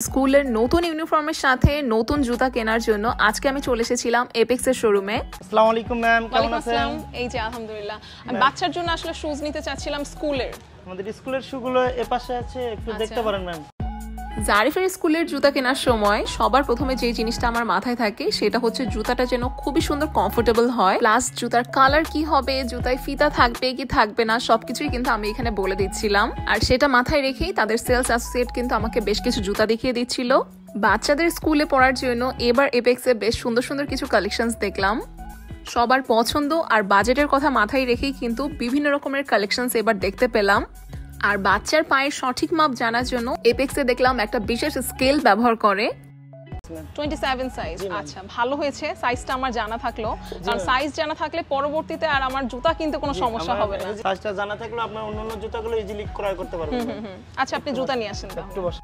স্কুলের নতুন ইউনিফর্মের সাথে নতুন জুতা কেনার জন্য আজকে আমি চলে এসেছিলাম এপেক্সের শোরুমে। আসসালামু আলাইকুম ম্যাম, কেমন আছেন? এই যে আলহামদুলিল্লাহ। আমি বাচ্চার জন্য আসলে শুজ নিতে চাচ্ছিলাম স্কুলের। আমাদের স্কুলের শুগুলো এপাশে আছে, একটু দেখতে পারেন ম্যাম। জারিফের স্কুলের জুতা কেনার সময় সবার প্রথমে যে জিনিসটা আমার মাথায় থাকে সেটা হচ্ছে জুতাটা যেন খুবই সুন্দর কমফোর্টেবল হয়, প্লাস জুতার কালার কি হবে, জুতায় ফিতা থাকবে কি থাকবে না সবকিছুই কিন্তু আমি এখানে বলে দিচ্ছিলাম। আর সেটা মাথায় রেখেই তাদের সেলস অ্যাসোসিয়েট কিন্তু আমাকে বেশ কিছু জুতা দেখিয়ে দিচ্ছিল। বাচ্চাদের স্কুলে পড়ার জন্য এবার এপেক্সে বেশ সুন্দর সুন্দর কিছু কালেকশনস দেখলাম। সবার পছন্দ আর বাজেটের কথা মাথায় রেখেই কিন্তু বিভিন্ন রকমের কালেকশনস এবার দেখতে পেলাম। আর বাচ্চার পায়ের সঠিক মাপ জানার জন্য এপেক্সে দেখলাম একটা বিশেষ স্কেল ব্যবহার করে। 27 সাইজ। আচ্ছা, ভালো হয়েছে সাইজটা আমার জানা থাকলো, কারণ সাইজ জানা থাকলে পরবর্তীতে আর আমার জুতা কিনতে কোনো সমস্যা হবে না। সাইজটা জানা থাকলে আপনি অন্যান্য জুতাগুলো ইজিলি ক্রয় করতে পারবেন। আচ্ছা, আপনি জুতা নিয়ে আসেন। একটু বসে।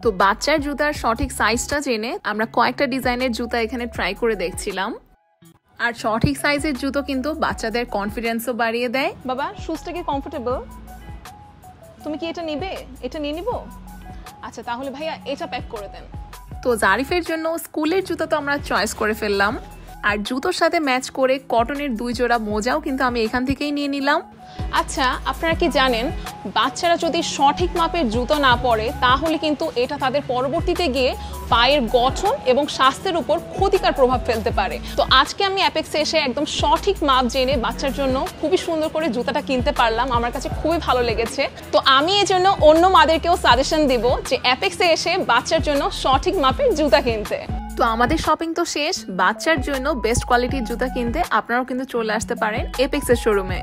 তো বাচ্চার জুতার সঠিক সাইজটা জেনে আমরা কয়েকটা ডিজাইনের জুতা এখানে ট্রাই করে দেখছিলাম। আর সঠিক সাইজের জুতো কিন্তু বাচ্চাদের কনফিডেন্সও বাড়িয়ে দেয়। বাবা, শুজটা কি কমফোর্টেবল? তুমি কি এটা নিবে? এটা নিয়ে নিব? আচ্ছা, তাহলে ভাইয়া এটা প্যাক করে দেন। তো জারিফের জন্য স্কুলের জুতো তো আমরা চয়েস করে ফেললাম, আর জুতোর সাথে ম্যাচ করে কটনের 2 জোড়া মোজাও কিন্তু আমি এখান থেকেই নিয়ে নিলাম। আচ্ছা, আপনারা কি জানেন বাচ্চারা যদি সঠিক মাপের জুতো না পরে তাহলে কিন্তু এটা তাদের পরবর্তীতে গিয়ে পায়ের গঠন এবং স্বাস্থ্যের উপর ক্ষতিকর প্রভাব ফেলতে পারে। তো আজকে আমি অ্যাপেক্সে এসে একদম সঠিক মাপ জেনে বাচ্চার জন্য খুবই সুন্দর করে জুতাটা কিনতে পারলাম। আমার কাছে খুবই ভালো লেগেছে। তো আমি এই জন্য অন্য মাদেরকেও সাজেশন দিব যে অ্যাপেক্সে এসে বাচ্চার জন্য সঠিক মাপের জুতা কিনতে। তো আমাদের শপিং তো শেষ। বাচ্চার জন্য বেস্ট কোয়ালিটির জুতা কিনতে আপনারাও কিন্তু চলে আসতে পারেন এপেক্সের শোরুমে।